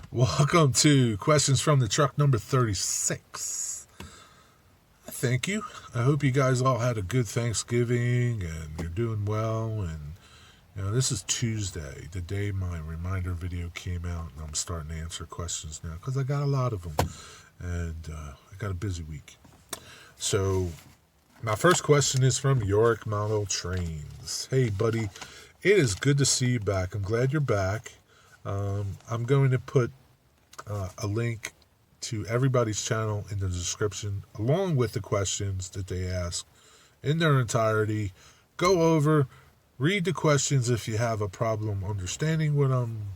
Welcome to Questions from the Truck number 36. Thank you. I hope you guys all had a good Thanksgiving and you're doing well. And this is Tuesday, the day my reminder video came out, and I'm starting to answer questions now because I got a lot of them, and I got a busy week. So my first question is from Yareck Model Trains. Hey, buddy, it is good to see you back. I'm glad you're back. I'm going to put a link to everybody's channel in the description, along with the questions that they ask in their entirety. Go over, read the questions if you have a problem understanding what I'm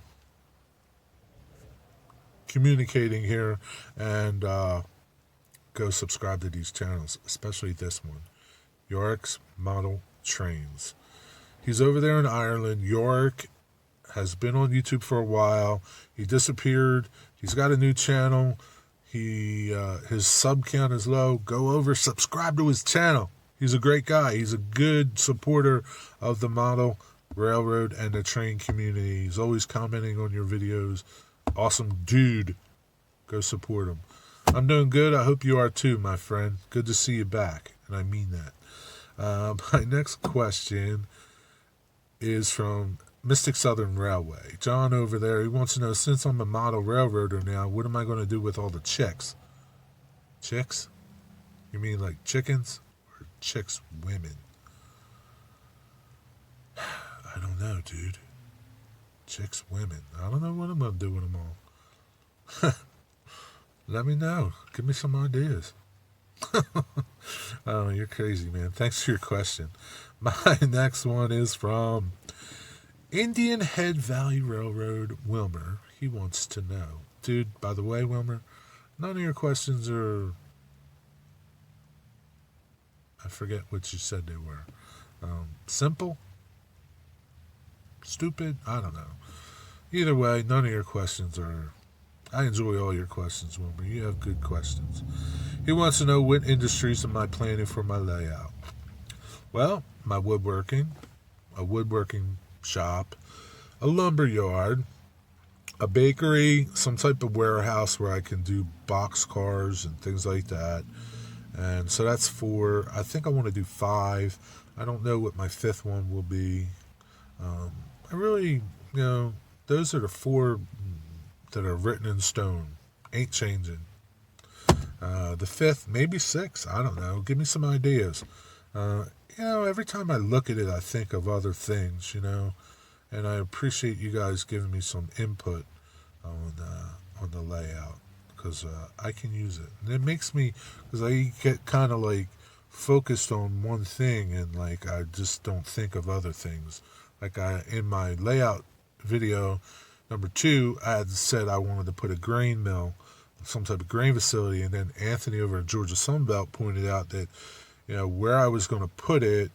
communicating here, and go subscribe to these channels, especially this one, Yareck's Model Trains. He's over there in Ireland. Yareck has been on YouTube for a while. He disappeared. He's got a new channel. His sub count is low. Go over, subscribe to his channel. He's a great guy. He's a good supporter of the model railroad and the train community. He's always commenting on your videos. Awesome dude. Go support him. I'm doing good. I hope you are too, my friend. Good to see you back, and I mean that. My next question is from Mystic Southern Railway. John over there, he wants to know, since I'm a model railroader now, what am I going to do with all the chicks? Chicks? You mean like chickens? Or chicks women? I don't know, dude. Chicks women. I don't know what I'm going to do with them all. Let me know. Give me some ideas. Oh, you're crazy, man. Thanks for your question. My next one is from Indian Head Valley Railroad, Wilmer. He wants to know. Dude, by the way, Wilmer, none of your questions are... I forget what you said they were. Simple? Stupid? I don't know. Either way, none of your questions are... I enjoy all your questions, Wilmer. You have good questions. He wants to know, what industries am I planning for my layout? Well, my woodworking, a woodworking shop, a lumber yard, a bakery, some type of warehouse where I can do box cars and things like that. And so that's 4. I think I want to do 5. I don't know what my 5th one will be. I really, those are the 4 that are written in stone. Ain't changing. The 5th, maybe 6. I don't know. Give me some ideas. Every time I look at it, I think of other things, and I appreciate you guys giving me some input on the layout, because I can use it. And it makes me, because I get kind of like focused on one thing, and like I just don't think of other things. Like in my layout video number 2, I had said I wanted to put a grain mill, some type of grain facility, and then Anthony over at Georgia Sunbelt pointed out that where I was going to put it,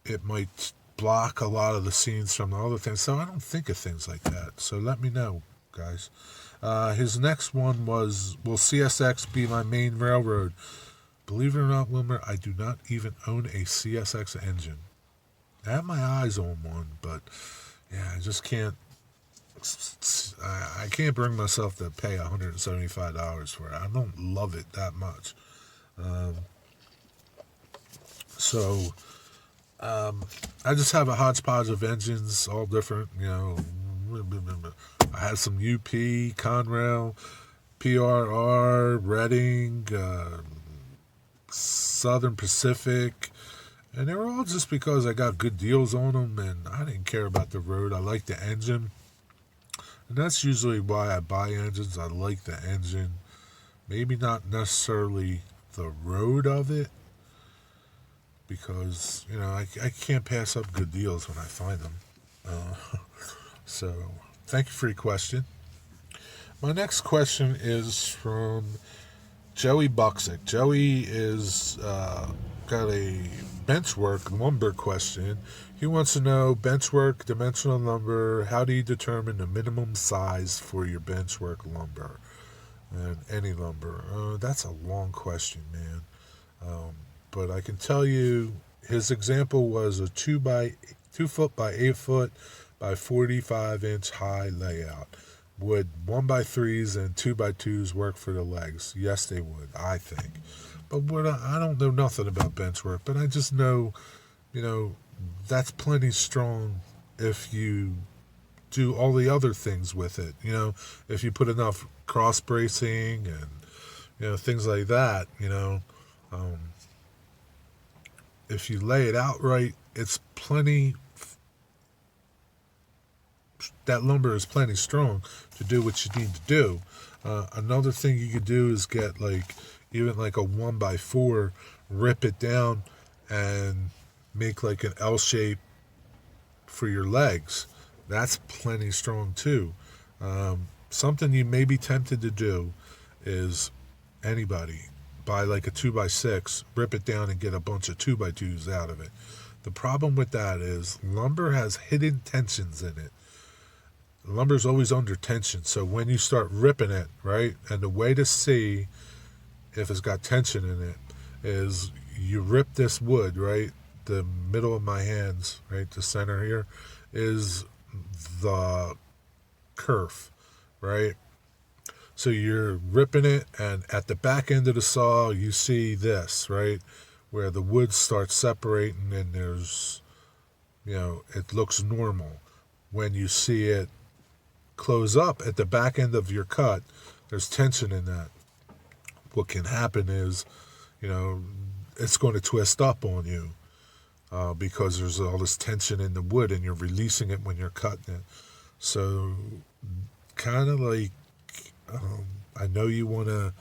it might block a lot of the scenes from the other things. So I don't think of things like that. So let me know, guys. His next one was, will CSX be my main railroad? Believe it or not, Wilmer, I do not even own a CSX engine. I have my eyes on one, but yeah, I just can't. I can't bring myself to pay $175 for it. I don't love it that much. So I just have a hodgepodge of engines, all different. I have some UP, Conrail, PRR, Reading, Southern Pacific, and they were all just because I got good deals on them, and I didn't care about the road. I like the engine. And that's usually why I buy engines. I like the engine. Maybe not necessarily the road of it, because, I can't pass up good deals when I find them. So, thank you for your question. My next question is from Joey Buczek. Joey is got a benchwork lumber question. He wants to know, benchwork, dimensional lumber, how do you determine the minimum size for your benchwork lumber? And any lumber. That's a long question, man. But I can tell you, his example was a 2 foot by 8 foot by 45 inch high layout. Would 1x3s and 2x2s work for the legs? Yes, they would, I think. But I don't know nothing about bench work, but I just know, that's plenty strong if you do all the other things with it. If you put enough cross bracing and, things like that, if you lay it out right, it's plenty, that lumber is plenty strong to do what you need to do. Another thing you could do is get even like a 1x4, rip it down and make like an L shape for your legs. That's plenty strong too. Something you may be tempted to do is anybody buy like a 2x6, rip it down and get a bunch of 2x2s out of it. The problem with that is lumber has hidden tensions in it. Lumber's always under tension, so when you start ripping it, right, and the way to see if it's got tension in it is you rip this wood, right, the middle of my hands, right, the center here is the kerf, right? So you're ripping it, and at the back end of the saw, you see this, right, where the wood starts separating and there's, it looks normal. When you see it close up at the back end of your cut, there's tension in that. What can happen is, it's going to twist up on you because there's all this tension in the wood and you're releasing it when you're cutting it. So kind of like, I know you want to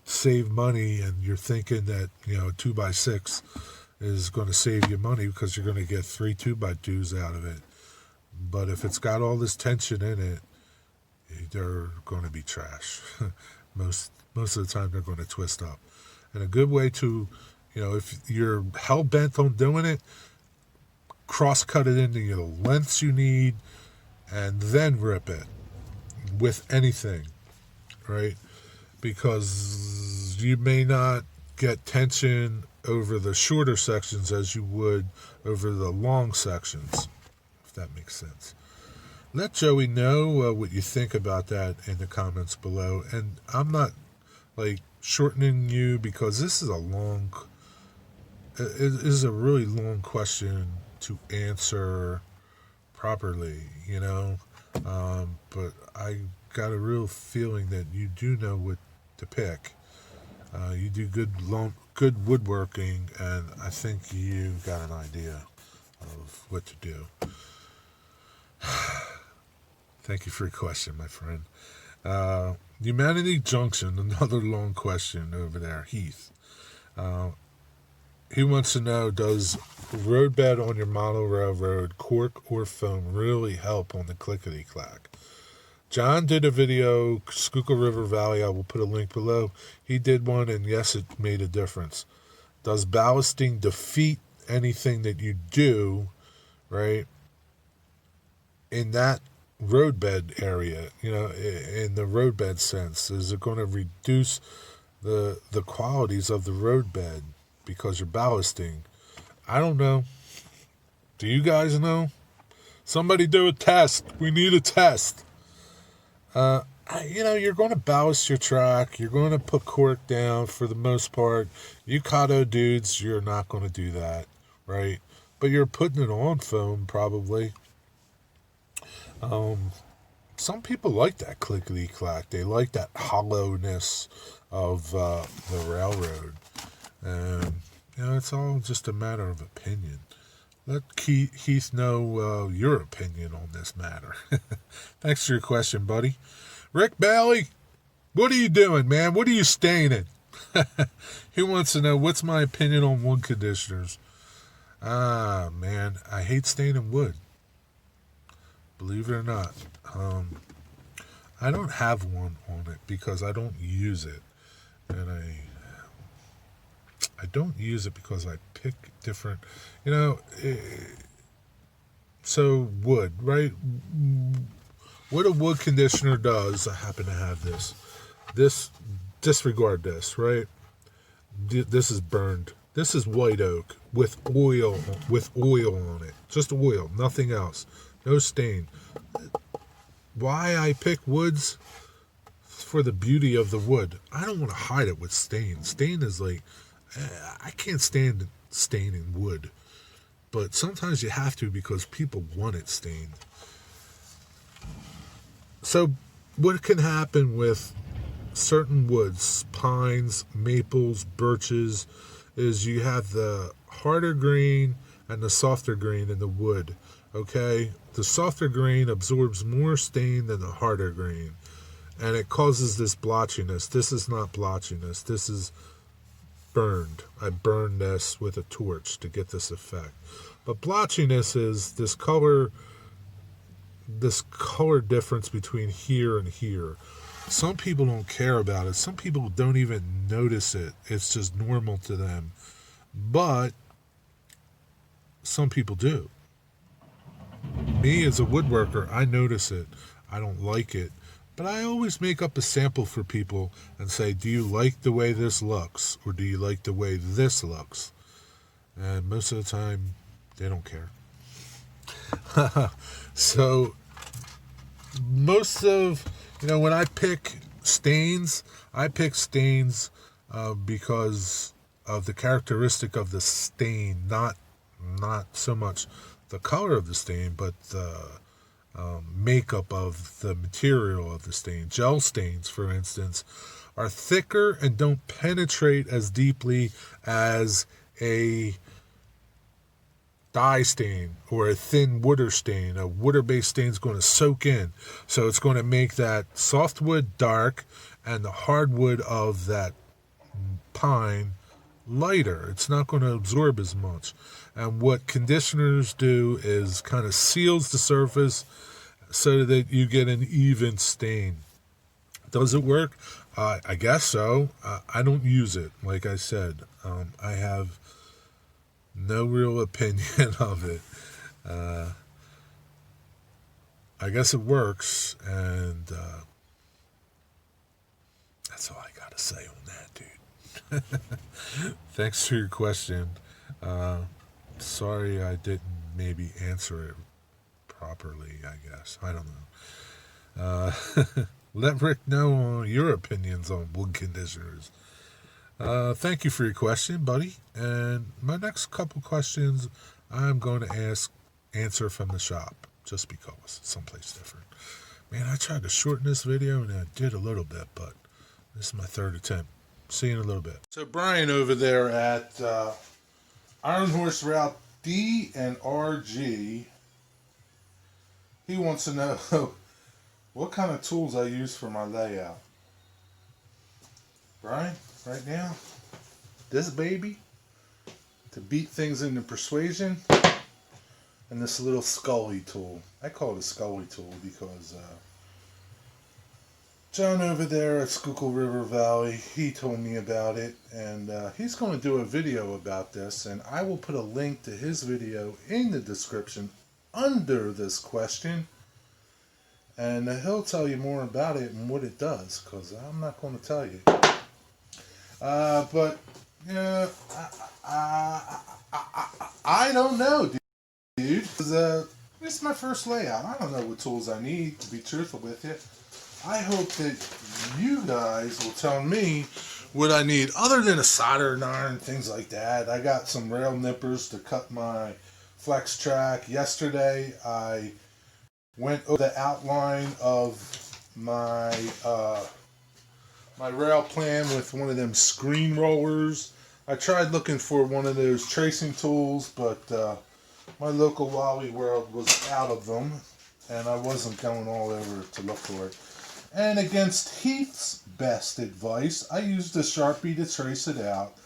save money and you're thinking that, 2x6 is going to save you money because you're going to get 3 2x2s out of it. But if it's got all this tension in it, they're going to be trash. Most of the time they're going to twist up. And a good way to, if you're hell-bent on doing it, cross-cut it into the lengths you need and then rip it with anything, right? Because you may not get tension over the shorter sections as you would over the long sections, if that makes sense. Let Joey know what you think about that in the comments below. And I'm not shortening you because this is it is a really long question to answer properly, but I got a real feeling that you do know what to pick. You do good woodworking, and I think you got an idea of what to do. Thank you for your question, my friend. Humanity Junction, another long question over there. Heath. He wants to know, does roadbed on your model railroad, cork or foam, really help on the clickety-clack? John did a video, Schuylkill River Valley, I will put a link below. He did one, and yes, it made a difference. Does ballasting defeat anything that you do, right, in that roadbed area, in the roadbed sense? Is it going to reduce the qualities of the roadbed because you're ballasting? I don't know. Do you guys know? Somebody do a test. We need a test. You're going to ballast your track. You're going to put cork down for the most part. You Kato dudes, you're not going to do that, right? But you're putting it on foam probably. Some people like that clickety-clack. They like that hollowness of the railroad. And, it's all just a matter of opinion. Let Heath know your opinion on this matter. Thanks for your question, buddy. Rick Bailey, what are you doing, man? What are you staining? He wants to know, what's my opinion on wood conditioners? Man, I hate staining wood. Believe it or not. I don't have one on it because I don't use it. And I don't use it because I pick different, so wood, right? What a wood conditioner does, I happen to have this, disregard this, right? This is burned. This is white oak with oil on it. Just oil, nothing else. No stain. why I pick woods for the beauty of the wood. I don't want to hide it with stain. Stain is like, I can't stand staining wood. But sometimes you have to because people want it stained. So what can happen with certain woods, pines, maples, birches, is you have the harder green and the softer green in the wood. Okay? The softer green absorbs more stain than the harder green. And it causes this blotchiness. This is not blotchiness. This is burned. I burned this with a torch to get this effect. But blotchiness is this color difference between here and here. Some people don't care about it. Some people don't even notice it. It's just normal to them. But some people do. Me as a woodworker, I notice it. I don't like it. But I always make up a sample for people and say, do you like the way this looks? Or do you like the way this looks? And most of the time, they don't care. So, most of, when I pick stains, because of the characteristic of the stain, not so much the color of the stain, but the makeup of the material of the stain. Gel stains, for instance, are thicker and don't penetrate as deeply as a dye stain or a thin wooder stain. A wooder-based stain is going to soak in, so it's going to make that softwood dark and the hardwood of that pine lighter. It's not going to absorb as much. And what conditioners do is kind of seals the surface so that you get an even stain. Does it work? I guess so. I don't use it. Like I said, I have no real opinion of it. I guess it works, and that's all I gotta say on that, dude. Thanks for your question. Sorry I didn't maybe answer it properly, I guess. I don't know. Let Rick know your opinions on wood conditioners. Thank you for your question, buddy. And my next couple questions I'm going to answer from the shop, just because, someplace different. Man, I tried to shorten this video, and I did a little bit, but this is my third attempt. See you in a little bit. So Brian over there at Iron Horse Route D&RG, he wants to know what kind of tools I use for my layout. Brian, right now, this baby to beat things into persuasion, and this little Scully tool. I call it a Scully tool because John over there at Schuylkill River Valley, he told me about it, and he's going to do a video about this, and I will put a link to his video in the description under this question, and he'll tell you more about it and what it does, because I'm not going to tell you. But yeah, I don't know, dude. This is my first layout. I don't know what tools I need, to be truthful with you. I hope that you guys will tell me what I need, other than a soldering iron, things like that. I got some rail nippers to cut my flex track. Yesterday, I went over the outline of my my rail plan with one of them screen rollers. I tried looking for one of those tracing tools, but my local Wally World was out of them, and I wasn't going all over to look for it. And against Heath's best advice, I used a Sharpie to trace it out.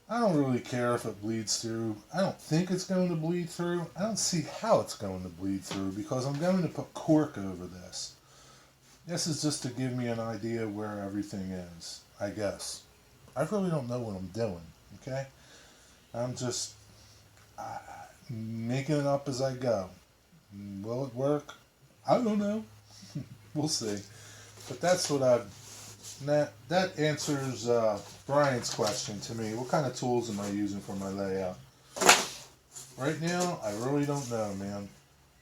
I don't really care if it bleeds through. I don't think it's going to bleed through. I don't see how it's going to bleed through because I'm going to put cork over this. This is just to give me an idea where everything is, I guess. I really don't know what I'm doing, okay? I'm just making it up as I go. Will it work? I don't know. We'll see. But that's what that answers Brian's question to me. What kind of tools am I using for my layout? Right now, I really don't know, man.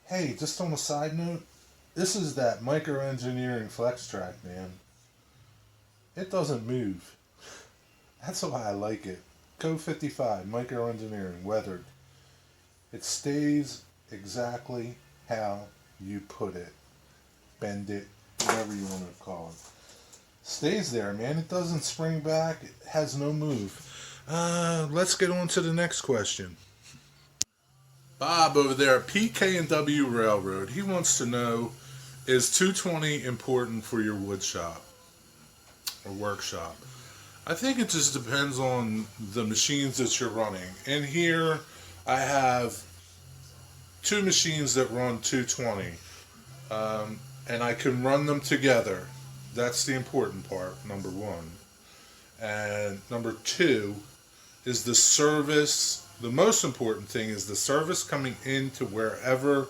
Hey, just on a side note, This is that micro engineering flex track, man. It doesn't move. That's why I like it. Code 55, micro engineering, weathered. It stays exactly how you put it. Bend it, whatever you want to call it. Stays there, man. It doesn't spring back. It has no move. Let's get on to the next question. Bob over there at PK&W Railroad. He wants to know, is 220 important for your wood shop or workshop? I think it just depends on the machines that you're running. And here I have two machines that run 220. And I can run them together. That's the important part, number one. And number two is the service. The most important thing is the service coming into wherever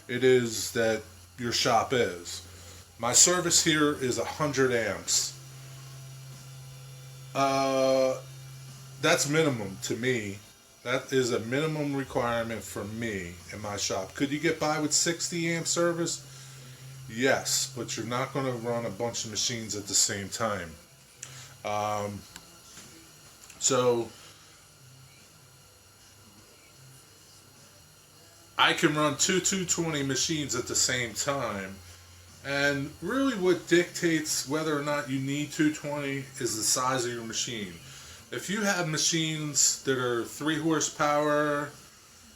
it is that your shop is. My service here is 100 amps. That's minimum to me. That is a minimum requirement for me in my shop. Could you get by with 60 amp service? Yes, but you're not going to run a bunch of machines at the same time. So I can run two 220 machines at the same time. And really what dictates whether or not you need 220 is the size of your machine. If you have machines that are 3 horsepower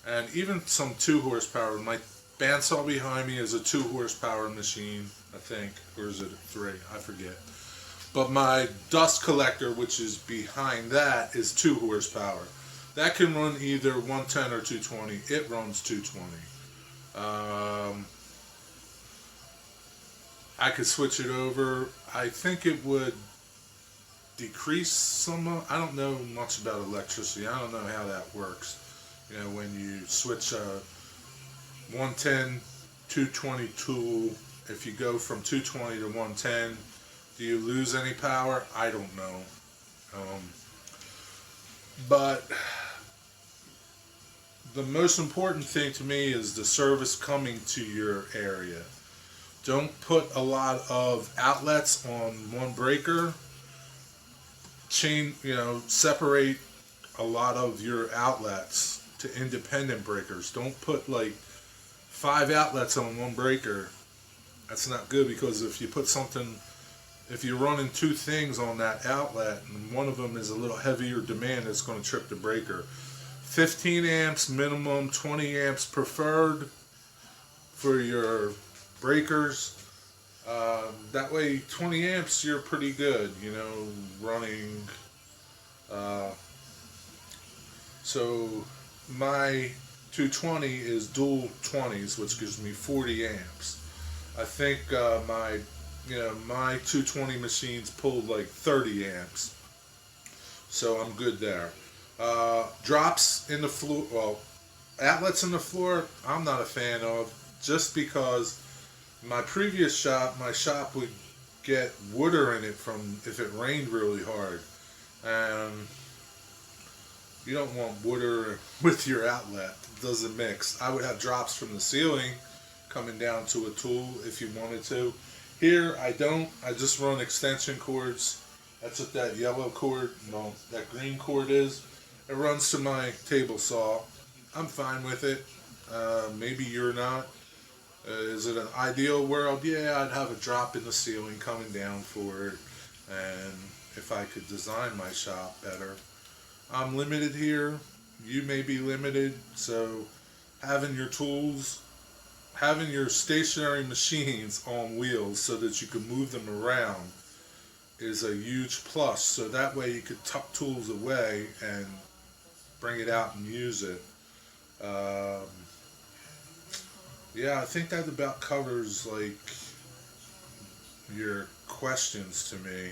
and even some 2 horsepower, my bandsaw behind me is a 2 horsepower machine, I think, or is it 3? I forget. But my dust collector, which is behind that, is 2 horsepower. That can run either 110 or 220. It runs 220. I could switch it over. I think it would decrease some. I don't know much about electricity. I don't know how that works. You know, when you switch a 110 220 tool, if you go from 220 to 110, do you lose any power? I don't know. But the most important thing to me is the service coming to your area. Don't put a lot of outlets on one breaker. Separate a lot of your outlets to independent breakers. Don't put like 5 outlets on one breaker. That's not good, because if you're running 2 things on that outlet and one of them is a little heavier demand, it's going to trip the breaker. 15 amps minimum, 20 amps preferred for your breakers. That way 20 amps you're pretty good, running. So my 220 is dual 20s, which gives me 40 amps. I think my 220 machines pulled like 30 amps, so I'm good there. Drops in the floor, outlets in the floor, I'm not a fan of, just because my previous shop, would get water in it if it rained really hard, and you don't want water with your outlet. It doesn't mix. I would have drops from the ceiling coming down to a tool if you wanted to. Here I don't. I just run extension cords. That's what that yellow cord, that green cord is. It runs to my table saw. I'm fine with it. Maybe you're not. Is it an ideal world? Yeah, I'd have a drop in the ceiling coming down for it. And if I could design my shop better. I'm limited here. You may be limited. So having your tools, having your stationary machines on wheels so that you can move them around is a huge plus. So that way you could tuck tools away and bring it out and use it. Yeah, I think that about covers your questions to me.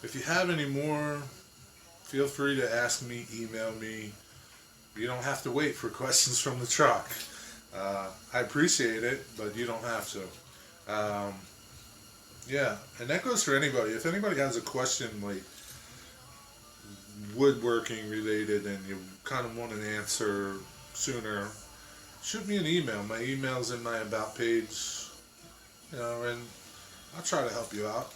If you have any more, feel free to ask me, email me. You don't have to wait for questions from the truck. I appreciate it, but you don't have to. Yeah, and that goes for anybody. If anybody has a question woodworking related and you kind of want an answer sooner, shoot me an email. My email's in my about page. And I'll try to help you out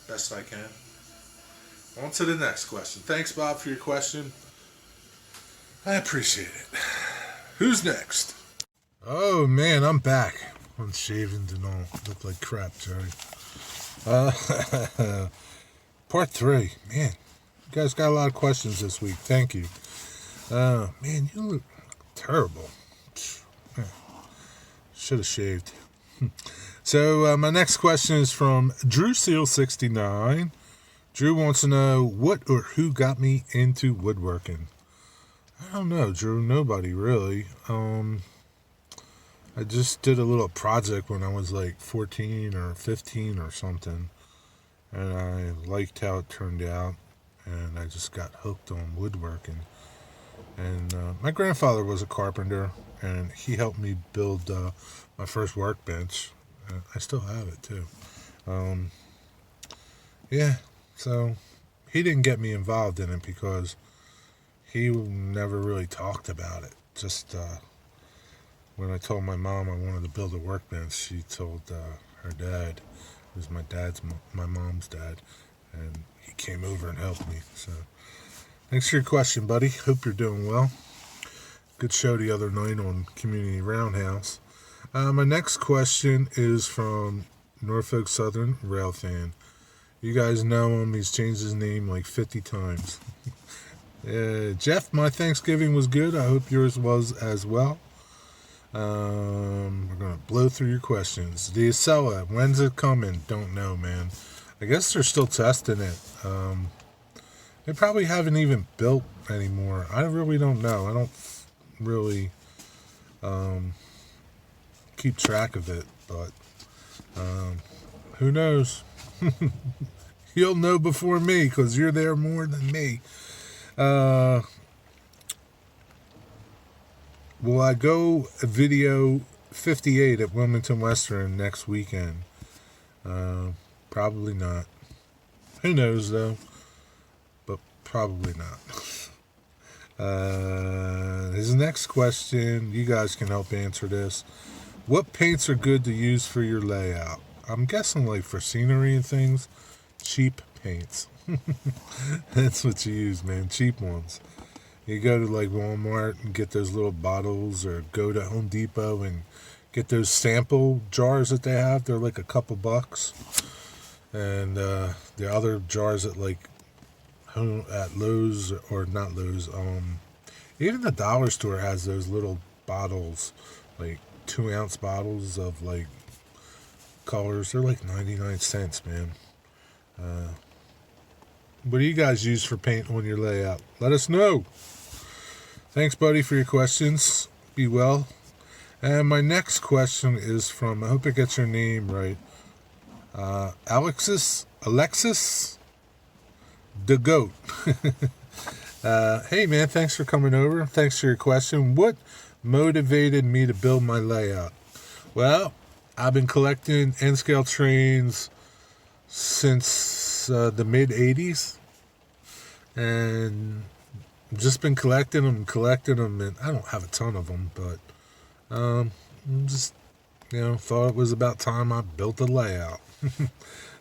best I can. On to the next question. Thanks, Bob, for your question. I appreciate it. Who's next? Oh, man, I'm back. Unshaven and all. Look like crap, Jerry. Part 3. Man, you guys got a lot of questions this week. Thank you. Man, you look terrible. Should have shaved. So, my next question is from Drew Seal 69. Drew wants to know what or who got me into woodworking. I don't know, Drew. Nobody really. I just did a little project when I was like 14 or 15 or something, and I liked how it turned out, and I just got hooked on woodworking. And my grandfather was a carpenter, and he helped me build my first workbench. I still have it too. Yeah, so he didn't get me involved in it because he never really talked about it. Just when I told my mom I wanted to build a workbench, she told her dad, who's my mom's dad, and he came over and helped me. So thanks for your question, buddy. Hope you're doing well. Good show the other night on Community Roundhouse. My next question is from Norfolk Southern Rail fan. You guys know him. He's changed his name like 50 times. Jeff, my Thanksgiving was good. I hope yours was as well. We're going to blow through your questions. The Acela, when's it coming? Don't know, man. I guess they're still testing it. They probably haven't even built anymore. I really don't know. I don't really keep track of it, but who knows? You'll know before me because you're there more than me. Will I go video 58 at Wilmington Western next weekend? Probably not. Who knows, though? But probably not. His next question, you guys can help answer this. What paints are good to use for your layout? I'm guessing like for scenery and things. Cheap paints. That's what you use, man. Cheap ones. You go to like Walmart and get those little bottles, or go to Home Depot and get those sample jars that they have. They're like a couple bucks. And the other jars at like at Lowe's, or not Lowe's, even the dollar store has those little bottles, like 2-ounce bottles of like colors. They're like 99 cents, man. What do you guys use for paint on your layout? Let us know. Thanks, buddy, for your questions. Be well. And my next question is from, I hope I get your name right, Alexis the Goat. Hey, man, thanks for coming over. Thanks for your question. What motivated me to build my layout? Well, I've been collecting N-scale trains since the mid-'80s, and just been collecting them, and I don't have a ton of them, but just, thought it was about time I built a layout.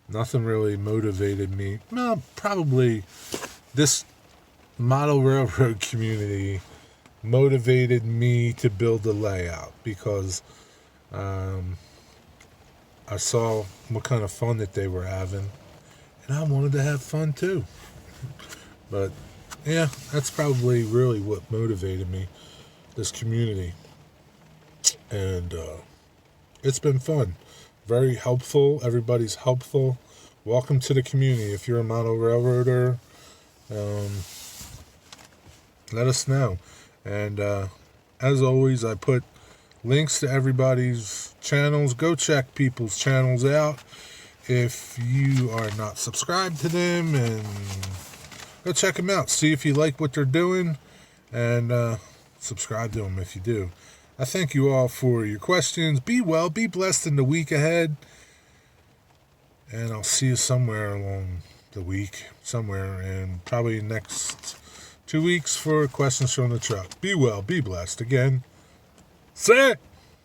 Nothing really motivated me. Well, probably this model railroad community motivated me to build a layout, because I saw what kind of fun that they were having, and I wanted to have fun too. But yeah, that's probably really what motivated me, this community. And it's been fun. Very helpful. Everybody's helpful. Welcome to the community. If you're a model railroader, let us know. And as always, I put links to everybody's channels. Go check people's channels out if you are not subscribed to them, and go check them out. See if you like what they're doing, and subscribe to them if you do. I thank you all for your questions. Be well, be blessed in the week ahead, and I'll see you somewhere along the week, and probably next 2 weeks for questions from the truck. Be well, be blessed. Again, say